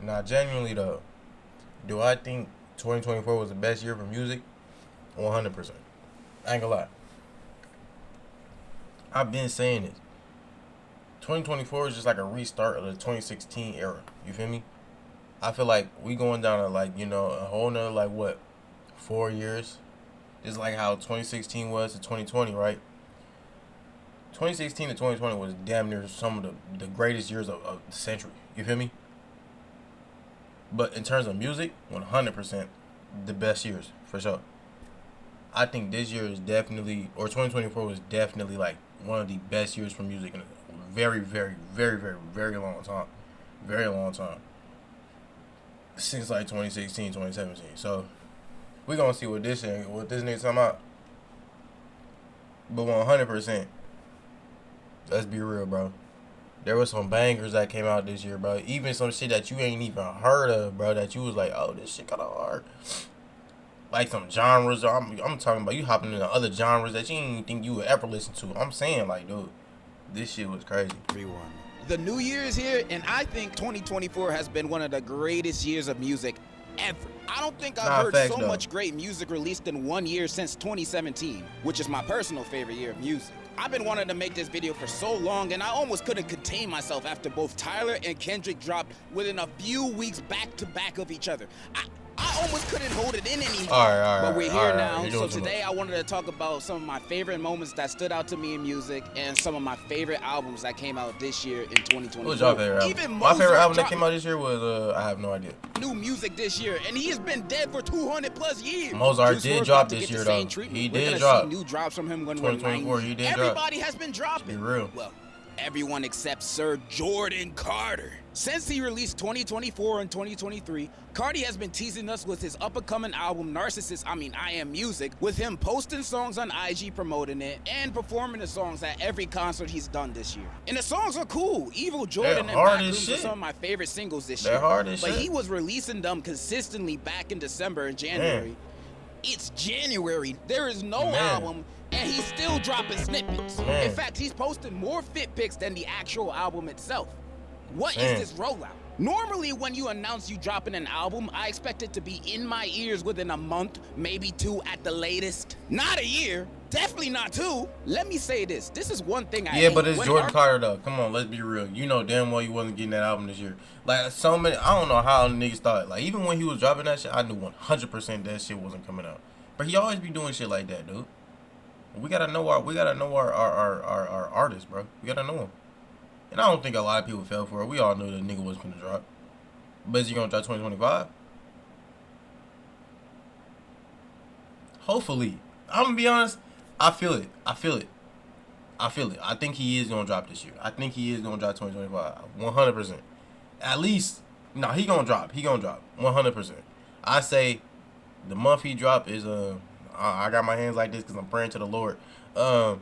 Now, genuinely though, do I think 2024 was the best year for music? 100%. I ain't gonna lie. I've been saying this. 2024 is just like a restart of the 2016 era. You feel me? I feel like we going down to like, a whole nother like what, 4 years? Just like how 2016 was to 2020, right? 2016 to 2020 was damn near some of the greatest years of the century. You feel me? But in terms of music, 100% the best years for sure. I think this year is definitely, or 2024 was definitely like one of the best years for music in a very, very, very, very, very long time. Very long time. Since like 2016, 2017. So we're gonna see what this nigga talking about. But 100%, let's be real, bro. There was some bangers that came out this year, bro. Even some shit that you ain't even heard of, bro. That you was like, oh, this shit kind of hard. Like some genres. I'm talking about you hopping into other genres that you didn't think you would ever listen to. I'm saying, like, dude, this shit was crazy. Everyone. The new year is here, and I think 2024 has been one of the greatest years of music ever. I don't think I've heard facts, so though. much great music released in 1 year since 2017, which is my personal favorite year of music. I've been wanting to make this video for so long, and I almost couldn't contain myself after both Tyler and Kendrick dropped within a few weeks back to back of each other. I almost couldn't hold it in anymore. All right, but we're here now. You're So doing too today much. I wanted to talk about some of my favorite moments that stood out to me in music and some of my favorite albums that came out this year in 2024. What was your favorite album? Even My favorite Mozart album that dropped came out this year was I have no idea. new music this year, and he has been dead for 200 plus years. Mozart Juice did WRLD drop about to this get the year, same though. treatment. He We're did gonna drop. see new drops from him when we're 2024, 90. he did drop. Everybody has been dropping. Be real. Well, everyone except Sir Jordan Carter. Since he released 2024 and 2023, Cardi has been teasing us with his up-and-coming album Narcissist, I Am Music, with him posting songs on IG promoting it and performing the songs at every concert he's done this year. And the songs are cool. Evil Jordan and hard as Backrooms are shit. some of my favorite singles this They're year. hard as but shit. he was releasing them consistently back in December and January. It's January. There is no Man. album, and he's still dropping snippets. Man. In fact, he's posting more fit pics than the actual album itself. What Man. is this rollout? Normally, when you announce you dropping an album, I expect it to be in my ears within a month, maybe 2 at the latest. Not a year. Definitely not 2. Let me say this. This is one thing I Yeah, hate. but it's When Jordan Carter though. Come on, let's be real. You know damn well you wasn't getting that album this year. Like so many, I don't know how niggas thought. Like even when he was dropping that shit, I knew 100% that shit wasn't coming out. But he always be doing shit like that, dude. We gotta know our artists, bro. We gotta know him. And I don't think a lot of people fell for it. We all knew the nigga was gonna drop. But is he gonna drop 2025? Hopefully. I'm gonna be honest. I feel it. I think he is gonna drop this year. I think he is gonna drop 2025. 100%. At least, no, he gonna drop. 100%. I say the month he drop is I got my hands like this because I'm praying to the Lord. I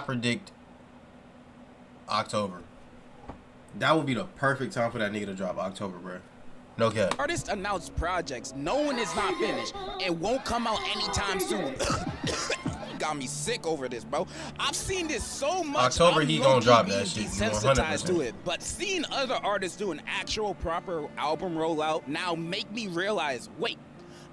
predict October. That would be the perfect time for that nigga to drop. October, bro. No cap. artists announce projects knowing it's not finished and won't come out anytime soon. Got me sick over this, bro. I've seen this so much. October, I'm he gonna low-key drop being that shit, desensitized 100%. to it. But seeing other artists do an actual proper album rollout now make me realize, wait,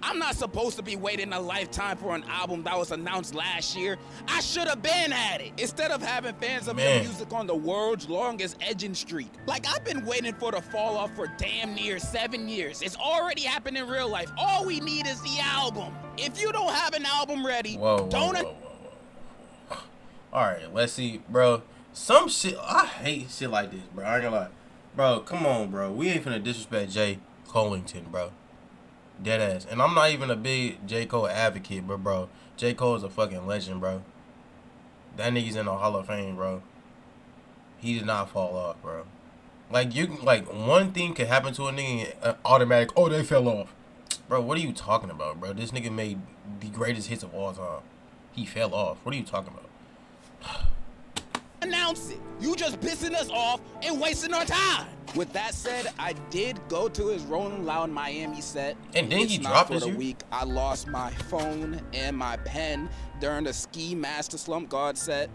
I'm not supposed to be waiting a lifetime for an album that was announced last year. I should have been at it instead of having fans of your Man. music on the world's longest edging streak. Like I've been waiting for the fall off for damn near 7 years. It's already happened in real life. All we need is the album. If you don't have an album ready, Whoa. All right, let's see, bro. Some shit, I hate shit like this, bro. I ain't gonna lie. Bro, come on, bro. We ain't finna disrespect Jay Colington, bro. Dead ass. And I'm not even a big J. Cole advocate, but bro, J. Cole is a fucking legend, bro. That nigga's in the Hall of Fame, bro. He did not fall off, bro. Like one thing could happen to a nigga and automatic, oh, they fell off. Bro, what are you talking about, bro? This nigga made the greatest hits of all time. He fell off. What are you talking about? Announce it. You just pissing us off and wasting our time. With that said, I did go to his Rolling Loud Miami set. And then It's he not dropped for this the year? week. I lost my phone and my pen during the Ski Master Slump God set.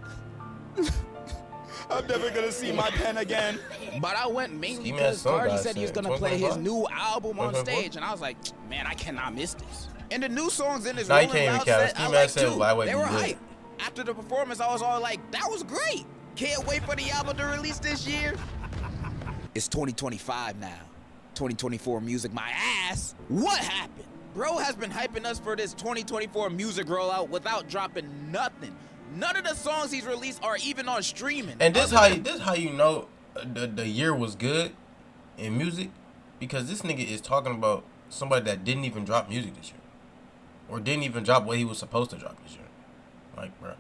I'm never gonna see my pen again. But I went mainly Ski Mask because Sun Cardi guy said he was said gonna play his 2025? new album on 2024? stage, and I was like, man, I cannot miss this. And the new songs in his Nah, you Rolling can't even Loud count. set, Ski I Mask like said too. Lightweight They be were good. hype. After the performance, I was all like, that was great. Can't wait for the album to release this year. It's 2025 now. 2024 music, my ass. What happened? Bro has been hyping us for this 2024 music rollout without dropping nothing. None of the songs he's released are even on streaming. And this how you know the year was good in music, because this nigga is talking about somebody that didn't even drop music this year, or didn't even drop what he was supposed to drop this year. Like, bro,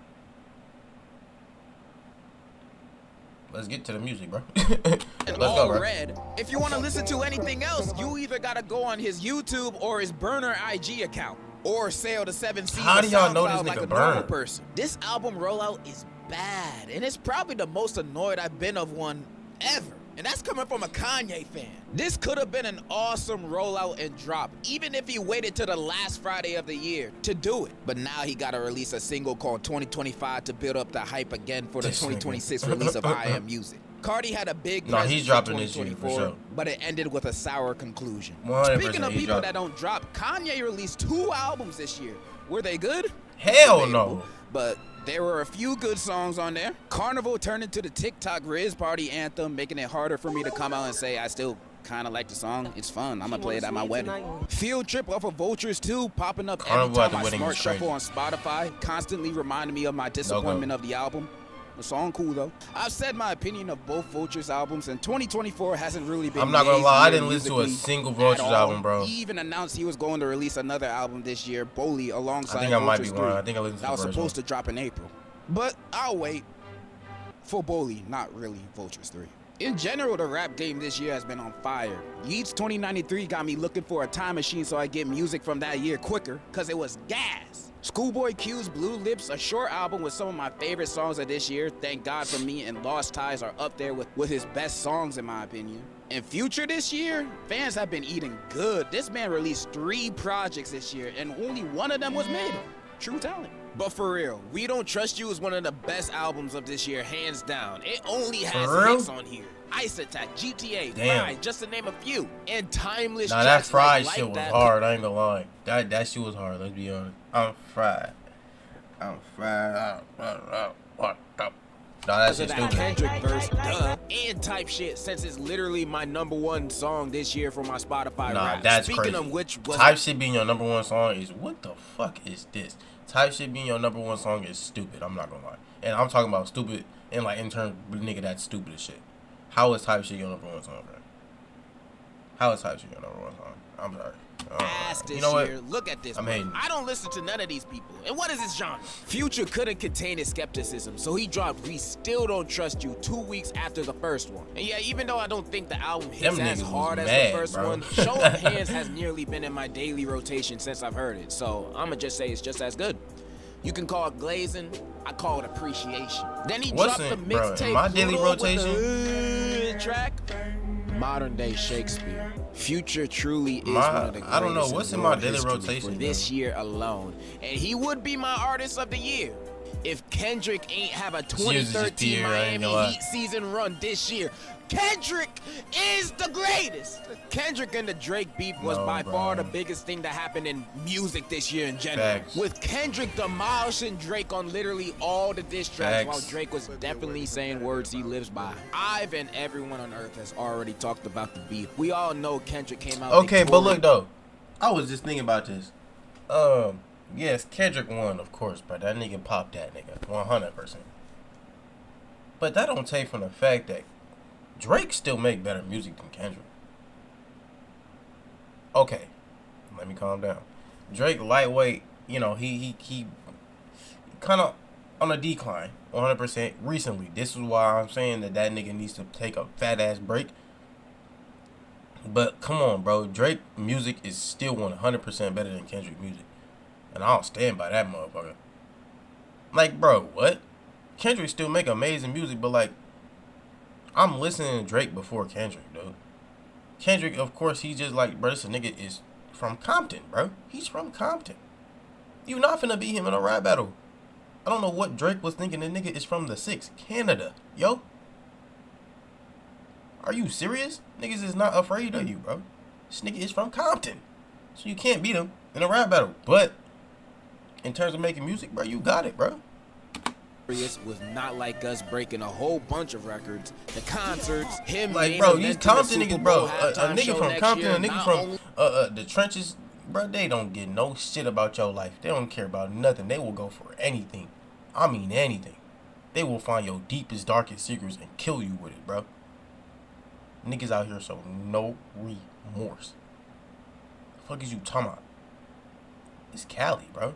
let's get to the music, bro. Let's go, bro. Red. If you want to listen to anything else, you either gotta go on his YouTube or his burner IG account, or sail the 7 seas. How do y'all know this SoundCloud like nigga a normal Burner? person. This album rollout is bad, and it's probably the most annoyed I've been of one ever. And that's coming from a Kanye fan. This could have been an awesome rollout and drop, even if he waited to the last Friday of the year to do it. But now he gotta release a single called 2025 to build up the hype again for the This nigga. 2026 release of I Am Music. Cardi had a big No, presence he's in dropping this year, for 2024, sure. but it ended with a sour conclusion. 100% Speaking of he people dropping. that don't drop, Kanye released 2 albums this year. Were they good? Hell Debatable, no. But there were a few good songs on there. Carnival turned into the TikTok Riz Party anthem, making it harder for me to come out and say I still kind of like the song. It's fun. I'm going to play it at my wedding. Field Trip off of Vultures 2, popping up Carnival every at the time I wedding smart is shuffle crazy. on Spotify, constantly reminding me of my disappointment of the album. The song cool though. I've said my opinion of both Vultures albums, and 2024 hasn't really been. I'm not gonna Ye's lie, I year didn't listen to a musically single at Vultures all. album, bro. He even announced he was going to release another album this year, Bully, alongside I think I might be Vultures lying. 3. I think I listened to that the was first supposed one. to drop in April, but I'll wait for Bully, not really Vultures 3. In general, the rap game this year has been on fire. Yeats 2093 got me looking for a time machine so I get music from that year quicker, cause it was gas. Schoolboy Q's Blue Lips, a short album with some of my favorite songs of this year, Thank God For Me and Lost Ties are up there with his best songs in my opinion. In Future this year, fans have been eating good. This man released 3 projects this year and only one of them was made. True talent. But for real, We Don't Trust You is one of the best albums of this year, hands down. It only has For real? hits on here. Ice Attack, GTA, Damn. Fried, just to name a few. And timeless Nah, that tracks fried like shit was That. hard. I ain't gonna lie. That shit was hard. Let's be honest. I'm fried. I'm fried. Nah, that Because of shit that stupid. Kendrick verse, duh, and type shit, since it's literally my #1 song this year for my Spotify Nah, rap. that's Speaking crazy. of which, was Type shit being your #1 song is, what the fuck is this? Type shit being your #1 song is stupid. I'm not gonna lie. And I'm talking about stupid and like in terms of nigga that's stupid as shit. How is Type shit your #1 song, bro? How is Type shit your #1 song? I'm sorry. ass this You know what? year. Look at this. I'm bro. hating. I don't listen to none of these people. And what is this genre? Future couldn't contain his skepticism, so he dropped We Still Don't Trust You 2 weeks after the first one. And yeah, even though I don't think the album hits Them as niggas hard was as mad, the first bro. one, Show of Hands has nearly been in my daily rotation since I've heard it. So I'ma just say it's just as good. You can call it glazing, I call it appreciation. Then he What's dropped the in- bro, in mixtape my daily Pluto with rotation? the track. Modern day Shakespeare. Future truly is one of the greatest. I don't know, what's in my world daily history rotation, for this year alone, and he would be my artist of the year if Kendrick ain't have a just 2013 Pierre, I ain't Miami gonna lie. Heat season run this year. Kendrick is the greatest. Kendrick and the Drake beef was No, by bro. far the biggest thing that happened in music this year in general. Facts. With Kendrick demolishing Drake on literally all the diss tracks, Facts. while Drake was definitely saying words he lives by. I've and everyone on earth has already talked about the beef. We all know Kendrick came out. Okay, but look victorious. though, I was just thinking about this. Yes, Kendrick won, of course, but that nigga popped that nigga 100%. But that don't take from the fact that Drake still make better music than Kendrick. Okay, let me calm down. Drake lightweight, you know, he kind of on a decline 100% recently. This is why I'm saying that nigga needs to take a fat ass break. But come on, bro. Drake music is still 100% better than Kendrick music. And I don't stand by that motherfucker. Like, bro, what? Kendrick still make amazing music, but like, I'm listening to Drake before Kendrick, dude. Kendrick, of course, he's just like, bro, this nigga is from Compton, bro. He's from Compton. You not finna beat him in a rap battle. I don't know what Drake was thinking. The nigga is from the 6, Canada, yo. Are you serious? Niggas is not afraid of you, bro. This nigga is from Compton, so you can't beat him in a rap battle. But in terms of making music, bro, you got it, bro. Was Not Like Us breaking a whole bunch of records. The concerts, him like, bro, these Compton niggas, bro, a nigga from Compton, a nigga from the trenches, bro, they don't get no shit about your life. They don't care about nothing. They will go for anything. I mean anything. They will find your deepest, darkest secrets and kill you with it, bro. Niggas out here show no remorse. The fuck is you talking about? It's Cali, bro.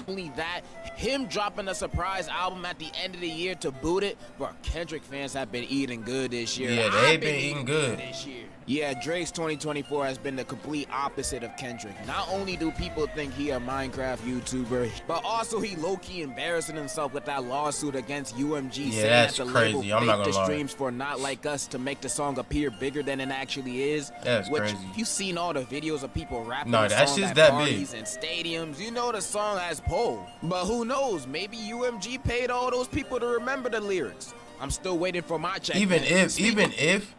Only that, him dropping a surprise album at the end of the year to boot it, bro, Kendrick fans have been eating good this year. Yeah, they've been eating good this year. Yeah, Drake's 2024 has been the complete opposite of Kendrick. Not only do people think he a Minecraft YouTuber, but also he low-key embarrassing himself with that lawsuit against UMG, yeah, saying that's that the crazy. label I'm not faked gonna the lie. streams for Not Like Us to make the song appear bigger than it actually is. That's which, crazy. You've seen all the videos of people rapping No, the that song shit's at that parties big. and stadiums. You know the song has pull. But who knows? Maybe UMG paid all those people to remember the lyrics. I'm still waiting for my check. Even if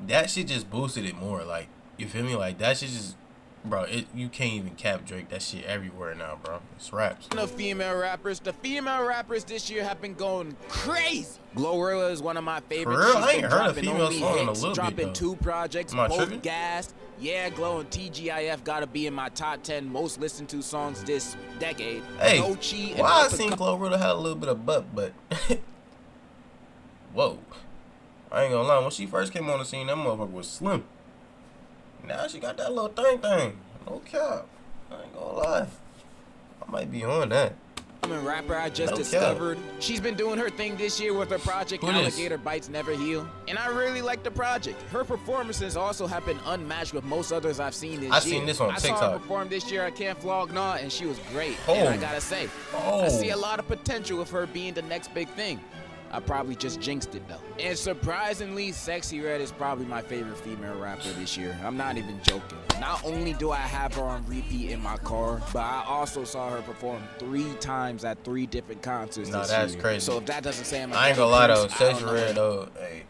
that shit just boosted it more, like, you feel me? Like, that shit just, bro, you can't even cap Drake. That shit everywhere now, bro. It's raps. The female rappers this year have been going crazy. Glorilla is one of my favorites. For real? She's I ain't been heard a dropping female only song in a hits, little bit, dropping though. 2 projects, Am I tripping? both gassed. Yeah, Glow and TGIF gotta be in my top 10 most listened to songs this decade. Hey, No Cheat and why I Alpha seen Glorilla had a little bit of butt, but whoa. I ain't gonna lie, when she first came on the scene, that motherfucker was slim. Now she got that little thing. No cap. I ain't gonna lie. I might be on that. Rapper I just No discovered. She's been doing her thing this year with her project Who this? Alligator Bites Never Heal. And I really like the project. Her performances also have been unmatched with most others I've seen this year. I seen this on I saw TikTok. her perform this year at Camp Flog Gnaw and she was great. Oh. And I gotta say, Oh. I see a lot of potential with her being the next big thing. I probably just jinxed it though. And surprisingly, Sexy Red is probably my favorite female rapper this year. I'm not even joking. Not only do I have her on repeat in my car, but I also saw her perform 3 times at 3 different concerts Nah, this that's year. crazy. So if that doesn't say I'm a I ain't gonna lie though, Priest, I don't Sexy know. Red though, hey,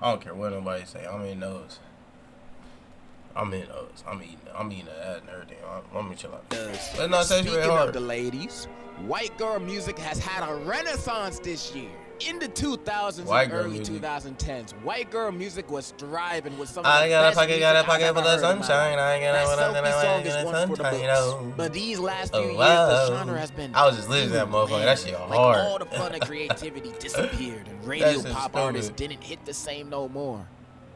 I don't care what nobody say. I'm in those. I'm eating that and everything. Let me chill out. Let's not Sexy Red Speaking hard. of the ladies, white girl music has had a renaissance this year. In the 2000s White and girl early music. 2010s, white girl music was thriving with some of I the got a best pocket, music got a I've pocket ever for the heard in my life. sunshine. I ain't That got selfie song is a one for the sunshine. books. But these last few years, Wow. the genre has been. I was just listening to that motherfucker. That shit like hard. all the fun and creativity disappeared, and That radio shit's pop stupid. artists didn't hit the same no more.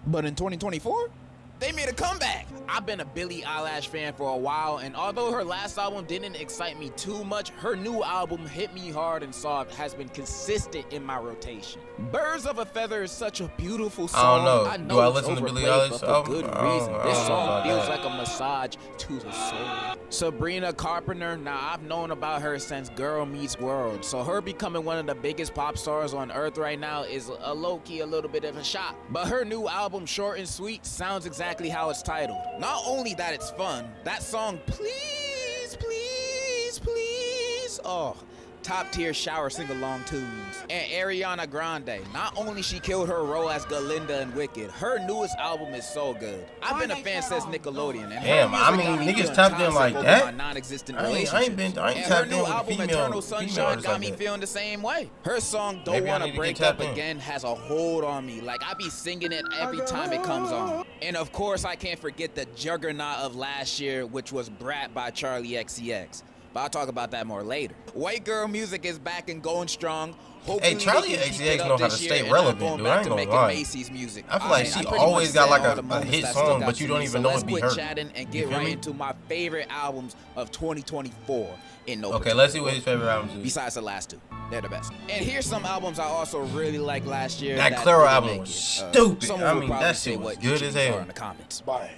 But in 2024, they made a comeback. I've been a Billie Eilish fan for a while, and although her last album didn't excite me too much, her new album, Hit Me Hard and Soft, has been consistent in my rotation. Birds of a Feather is such a beautiful song. I don't know. Do I it's listen to Billie overplayed, Eilish but for album? good I don't- reason. I This don't know song about feels that. like a massage to the soul. Sabrina Carpenter, now I've known about her since Girl Meets World, so her becoming one of the biggest pop stars on earth right now is a low-key a little bit of a shock. But her new album, Short and Sweet, sounds exactly how it's titled. Not only that it's fun, that song, Please, Please, Please, oh, top tier shower sing-along tunes. And Ariana Grande, not only she killed her role as Galinda in Wicked, her newest album is so good. I've been a fan since Nickelodeon, and her Damn, I music mean, got me niggas feeling tapped in toxic like over that? my non-existent I ain't relationships. And her tapped new in with album, female Eternal Sunshine, artists got like me that. feeling the same way. Her song, Don't Maybe I Wanna need to get Break tapped Up in. Again, has a hold on me. Like, I be singing it every time it comes on. And of course, I can't forget the juggernaut of last year, which was Brat by Charlie XCX. But I'll talk about that more later. White girl music is back and going strong. Hopefully Hey, Charli they can keep XCX it up know how this to year, stay and I'm relevant, going dude. back I ain't to gonna making lie. Macy's music. I feel like I she pretty always much got said like all a the moments hit that still song, got but you to don't me. even So know let's it be quit her. chatting and You get feel right me? into my favorite albums of 2024 in no Okay, particular let's see what order. his favorite albums is. Besides the last 2, they're the best. And here's some albums I also really liked last year. That that Claro didn't album make was it. stupid. Someone I will mean, probably that say shit was what good each of as these hell. are in the comments. Bye.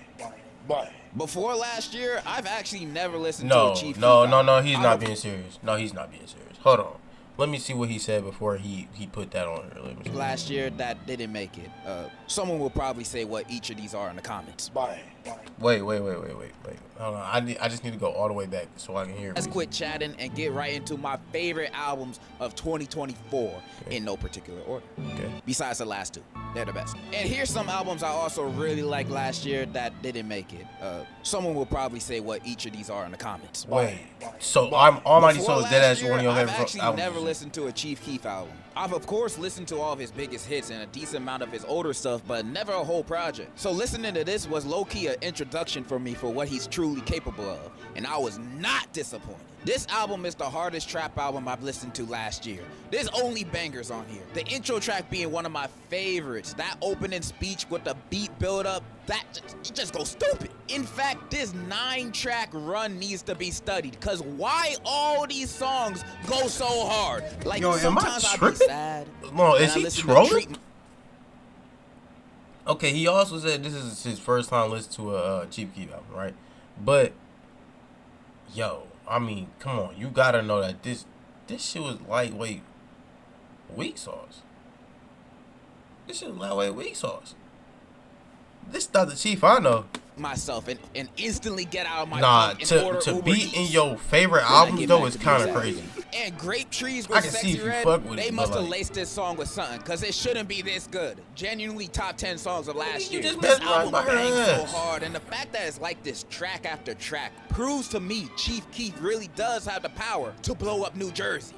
Before last year, I've actually never listened No, to a Chief Keef no, album. he's not being serious. No, he's not being serious. Hold on. Let me see what he said before he put that on here. Let me see. Last year that didn't make it. Someone will probably say what each of these are in the comments. Bye. Wait. Hold on. I just need to go all the way back so I can hear. Let's quit chatting and get right into my favorite albums of 2024 in no particular order. Okay. Besides the last two, they're the best. And here's some albums I also really liked last year that didn't make it. Someone will probably say what each of these are in the comments. Wait. So I'm Almighty Before Soul is dead last ass year, one of your I've favorite actually albums. never listened to a Chief Keef album. I've of course listened to all of his biggest hits and a decent amount of his older stuff, but never a whole project. So listening to this was low-key an introduction for me for what he's truly capable of, and I was not disappointed. This album is the hardest trap album I've listened to last year. There's only bangers on here. The intro track being one of my favorites. That opening speech with the beat build up, it just goes stupid. In fact, this 9-track run needs to be studied, cause why all these songs go so hard? Like, Yo, am I sometimes I'll be tripping? sad. No, and is I he listen to trolling? Okay, he also said this is his first time listening to a Chief Keef album, right? But yo, I mean, come on, you gotta know that this shit was lightweight weak sauce. This shit was lightweight weak sauce. This is not the Chief I know. myself and instantly get out of my Nah, bunk and order to Uber be Eats. in your favorite Then I albums get though back is to kind of music. crazy. And Grape Trees I with can see Sexy if you Red, fuck with they it, must but, have like, laced this song with something, cause it shouldn't be this good. Genuinely top 10 songs of last You year. just This mesmerized album by her bangs so ass. hard, and the fact that it's like this track after track proves to me Chief Keef really does have the power to blow up New Jersey.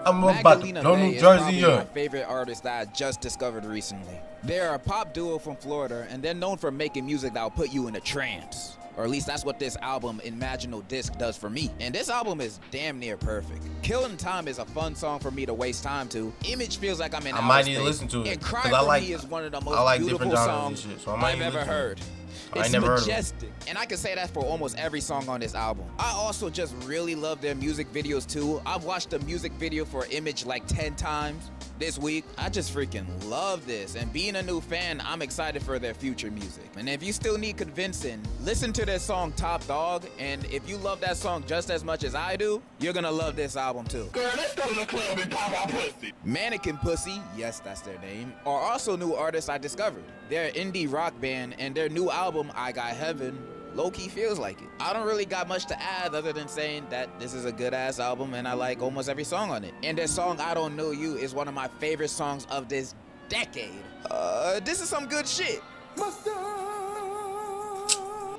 I'm about to Magdalena blow May New is Jersey probably my up. favorite artist that I just discovered recently. They're a pop duo from Florida, and they're known for making music that will put you in a trance. Or at least that's what this album, Imaginal Disc, does for me. And this album is damn near perfect. Killing Time is a fun song for me to waste time to. Image feels like I'm in I outer might need to space. listen to it, And Cry 'cause For I like- Me is one of the I most like beautiful different genres and songs shit, so I might I've need to ever listen to it. heard. I ain't It's never heard of it. majestic. And I can say that for almost every song on this album. I also just really love their music videos too. I've watched the music video for Image like 10 times this week. I just freaking love this. And being a new fan, I'm excited for their future music. And if you still need convincing, listen to their song Top Dog. And if you love that song just as much as I do, you're gonna love this album too. Girl, let's go to the club and pop our pussy. Mannequin Pussy, yes, that's their name, are also new artists I discovered. They're an indie rock band, and their new album, I Got Heaven, low-key feels like it. I don't really got much to add other than saying that this is a good-ass album, and I like almost every song on it. And their song, I Don't Know You, is one of my favorite songs of this decade. This is some good shit.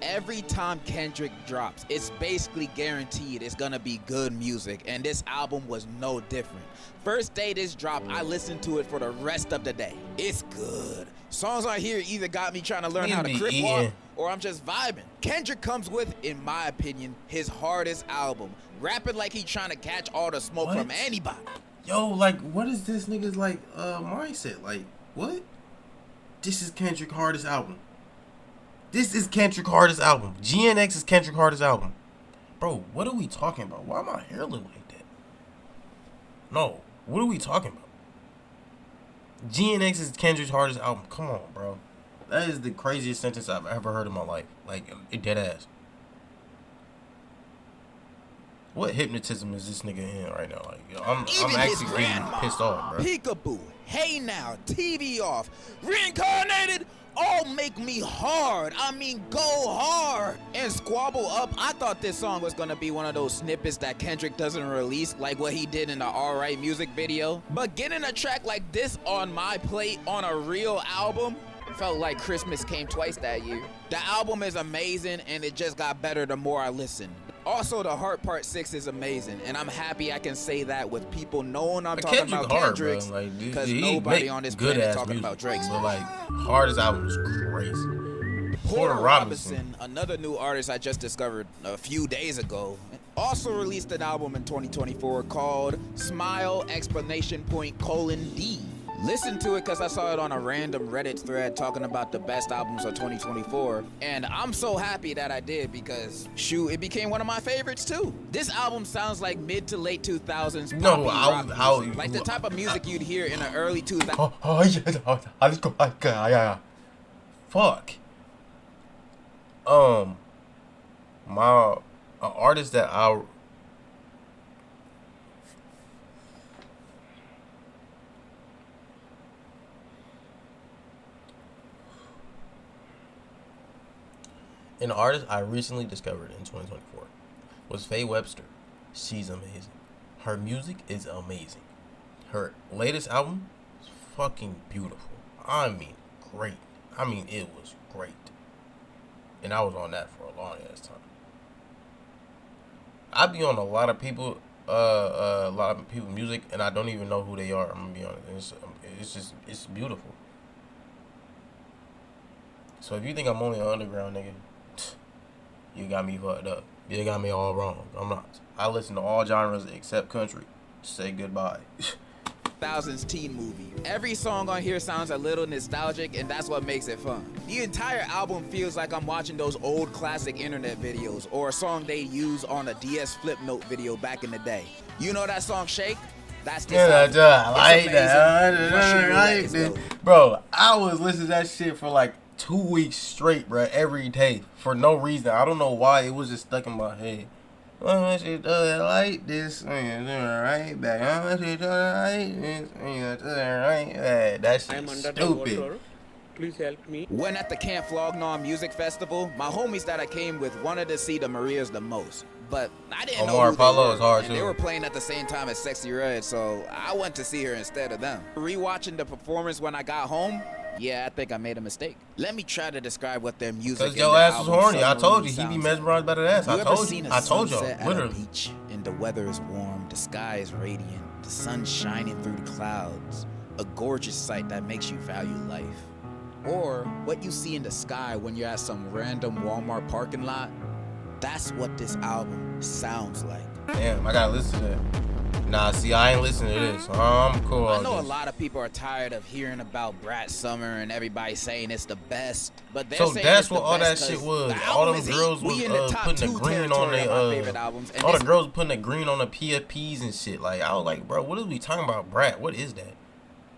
Every time Kendrick drops, it's basically guaranteed it's gonna be good music, and this album was no different. First day this dropped, I listened to it for the rest of the day. It's good. Songs on here either got me trying to learn how to Niggas be crip eating. walk, or I'm just vibing. Kendrick comes with, in my opinion, his hardest album. Rapping like he trying to catch all the smoke What? from anybody. Yo, like, what is this nigga's like mindset? Like, what? This is Kendrick hardest album. This is Kendrick hardest album. GNX is Kendrick hardest album. Bro, what are we talking about? Why my hair look like that? No, what are we talking about? GNX is Kendrick's hardest album. Come on, bro. That is the craziest sentence I've ever heard in my life. Like, it dead ass. What hypnotism is this nigga in right now? Like, yo, I'm Even his actually getting grandma, pissed off, bro. Peekaboo, Hey Now, TV Off, Reincarnated, all make me hard. I mean, go hard. And Squabble Up, I thought this song was gonna be one of those snippets that Kendrick doesn't release, like what he did in the Alright music video. But getting a track like this on my plate on a real album felt like Christmas came twice that year. The album is amazing, and it just got better the more I listened. Also, The Heart Part 6 is amazing, and I'm happy I can say that with people knowing I'm talking Kendrick about hard, Kendrick's, bro. Like, because he nobody make on this good planet ass talking music. about Drake's. But like, hardest album is crazy. Porter Robinson, another new artist I just discovered a few days ago, also released an album in 2024 called Smile Explanation Point :D. Listen to it because I saw it on a random Reddit thread talking about the best albums of 2024, and I'm so happy that I did because, shoot, it became one of my favorites too. This album sounds like mid to late 2000s No, poppy rock music, like the type of music you'd hear in the early 2000s. Yeah. Fuck. My an artist that I An artist I recently discovered in 2024 was Faye Webster. She's amazing. Her music is amazing. Her latest album is fucking beautiful. I mean, great. I mean, it was great. And I was on that for a long ass time. I be on a lot of people music, and I don't even know who they are. I'm gonna be honest. It's beautiful. So if you think I'm only an underground nigga, you got me fucked up. You got me all wrong. I'm not. I listen to all genres except country. Say goodbye. Thousands teen movie. Every song on here sounds a little nostalgic, and that's what makes it fun. The entire album feels like I'm watching those old classic internet videos or a song they used on a DS flip note video back in the day. You know that song Shake? That's this album. I like that. Bro, I was listening to that shit for like 2 weeks straight, bro, every day for no reason. I don't know why. It was just stuck in my head. Well, she does it like this, and do it right back. How she does it like this, and do it right back. That shit's stupid. Please help me. When at the Camp Flognaw Music Festival, my homies that I came with wanted to see the Marias the most. But I didn't know who Apollo they were, is hard and too. they were playing at the same time as Sexy Red, so I went to see her instead of them. Rewatching the performance when I got home, yeah, I think I made a mistake. Let me try to describe what their music Cause and your their ass was album horny. I told you, sounds he be like. mesmerized by that ass. You I ever told seen you. a I told y'all, sunset at a literally. beach and the weather is warm, the sky is radiant, the sun shining through the clouds, a gorgeous sight that makes you value life. Or what you see in the sky when you're at some random Walmart parking lot. That's what this album sounds like. Damn, I gotta listen to that. Nah, see, I ain't listening to this. I'm cool. I on know a this. lot of people are tired of hearing about Brat Summer and everybody saying it's the best, but they're So saying that's it's the what all that best shit 'cause was. the All album them is girls heat. We in the was top putting the 2 green on territory of my their favorite albums, and all the this girls putting the green on the PFPs and shit. Like I was like, bro, what is we talking about, Brat? What is that?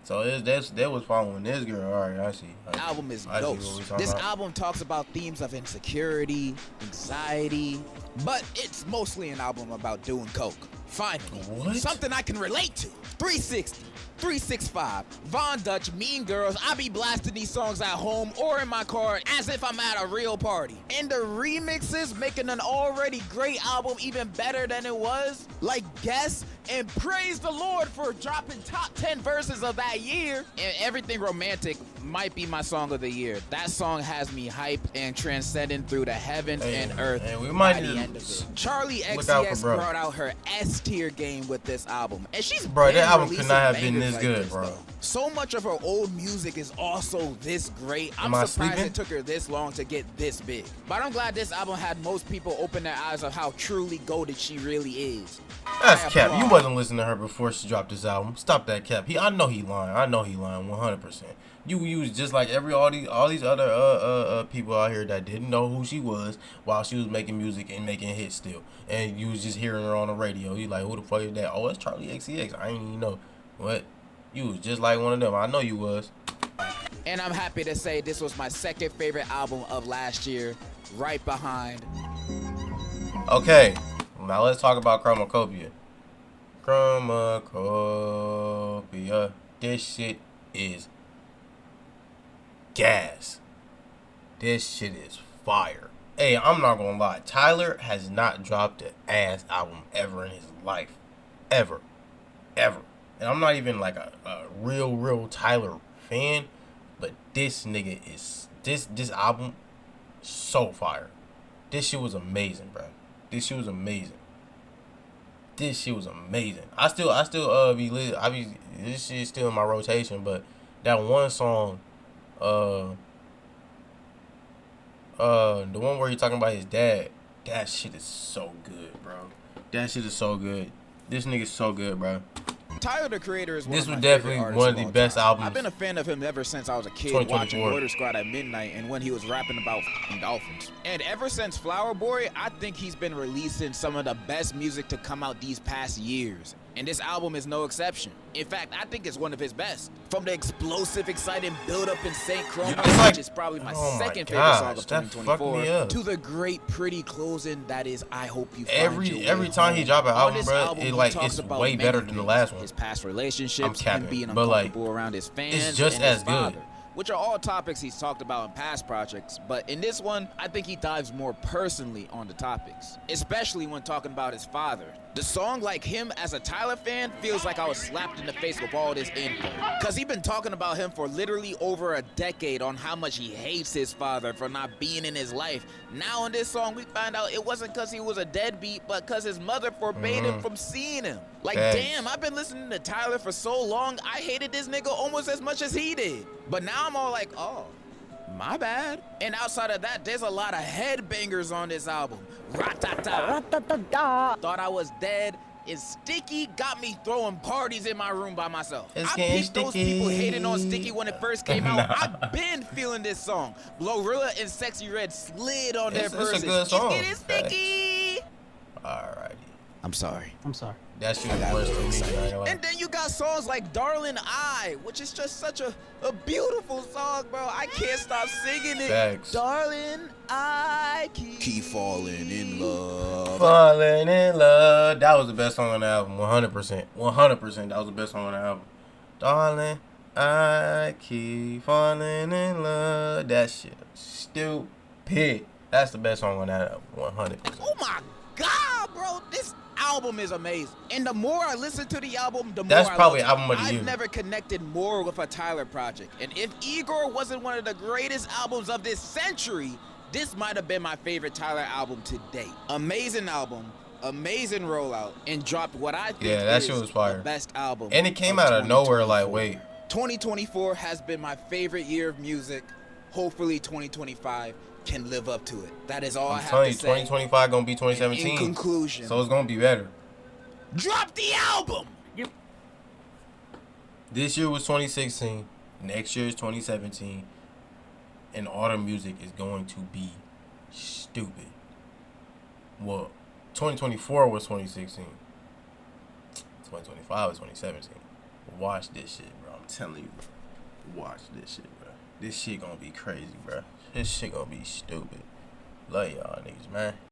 So that was following this girl. All right, I see. album is I see what we Ghost. talking This about. album talks about themes of insecurity, anxiety, but it's mostly an album about doing coke. Finally, What? something I can relate to. 360, 365, Von Dutch, Mean Girls. I be blasting these songs at home or in my car as if I'm at a real party. And the remixes making an already great album even better than it was. Like Guess and Praise the Lord for dropping top 10 verses of that year. And Everything Romantic might be my song of the year. That song has me hype and transcending through the heavens Hey, and earth hey, we might by need the to end of it. Charlie look out for XCX bro. brought out her S tier game with this album. And she's Bro, that been album could releasing not have been bangers this like good, this, bro. though. So much of her old music is also this great. I'm Am I surprised sleeping? it took her this long to get this big. But I'm glad this album had most people open their eyes of how truly goated she really is. That's I cap. You applaud. wasn't listening to her before she dropped this album. Stop that cap. I know he lying. I know he lying 100%. You was just like all these other people out here that didn't know who she was while she was making music and making hits still. And you was just hearing her on the radio. You like, who the fuck is that? Oh, it's Charlie XCX. I ain't even know. What? You was just like one of them. I know you was. And I'm happy to say this was my second favorite album of last year, right behind. Okay. Now let's talk about Chromacopia. Chromacopia. This shit is gas. This shit is fire. Hey, I'm not gonna lie. Tyler has not dropped an ass album ever in his life. Ever. Ever. And I'm not even like a real Tyler fan. But this nigga is this album so fire. This shit was amazing, bro. This shit was amazing. This shit was amazing. I still be lit. This shit is still in my rotation, but that one song, the one where you're talking about his dad, that shit is so good, bro. That shit is so good. This nigga's so good, bro. Tyler, the Creator, is one This of my was favorite definitely artists one of of the all best time. albums. I've been a fan of him ever since I was a kid 2024. watching Murder Squad at midnight and when he was rapping about f***ing dolphins. And ever since Flower Boy, I think he's been releasing some of the best music to come out these past years. And this album is no exception. In fact, I think it's one of his best. From the explosive, exciting build-up in St. Chrome, Yeah, it's like- which is probably my oh my second gosh, favorite song of that fucked 2024, me up. to the great, pretty closing that is I Hope You Find Your Every Way time he Home. drop an On album, this bro, album, it he like talks it's about way many better than the things. last one. His past relationships, I'm capping, him being but, like, uncomfortable around his fans, it's just and his as good. father. which are all topics he's talked about in past projects, but in this one, I think he dives more personally on the topics, especially when talking about his father. The song Like Him as a Tyler fan feels like I was slapped in the face with all this info, cause he been talking about him for literally over a decade on how much he hates his father for not being in his life. Now in this song, we find out it wasn't cause he was a deadbeat, but cause his mother forbade him from seeing him. Like, damn, I've been listening to Tyler for so long, I hated this nigga almost as much as he did. But now I'm all like, oh, my bad. And outside of that, there's a lot of headbangers on this album. Ratata. Thought I Was Dead is Sticky got me throwing parties in my room by myself. I peeped those people hating on Sticky when it first came out. I've been feeling this song. Glorilla and Sexy Red slid on their verses. It's a good song. It's Sticky. Alrighty. I'm sorry. That shit was worse than me. And then you got songs like Darling I, which is just such a beautiful song, bro. I can't stop singing it. Facts. Darling, I keep falling in love. Falling in love. That was the best song on the album. 100%. 100%. That was the best song on the album. Darling, I keep falling in love. That shit stupid. That's the best song on that album. 100%. Oh my God, bro. This album is amazing. And the more I listen to the album, the more That's I probably love it. album of the year. I've never connected more with a Tyler project. And if Igor wasn't one of the greatest albums of this century, this might have been my favorite Tyler album to date. Amazing album, amazing rollout, and dropped what I think that is shit was fire. the best album. And it came out of nowhere like, wait. 2024 has been my favorite year of music. Hopefully 2025 can live up to it. That is all I have telling to you, say. 2025 gonna be 2017. In conclusion, So it's gonna be better. drop the album. This year was 2016. Next year is 2017. And all the music is going to be stupid. Well, 2024 was 2016. 2025 is 2017. Watch this shit, bro. I'm telling you, bro. Watch this shit, bro. This shit gonna be crazy, bro. This shit gonna be stupid. Love y'all niggas, man.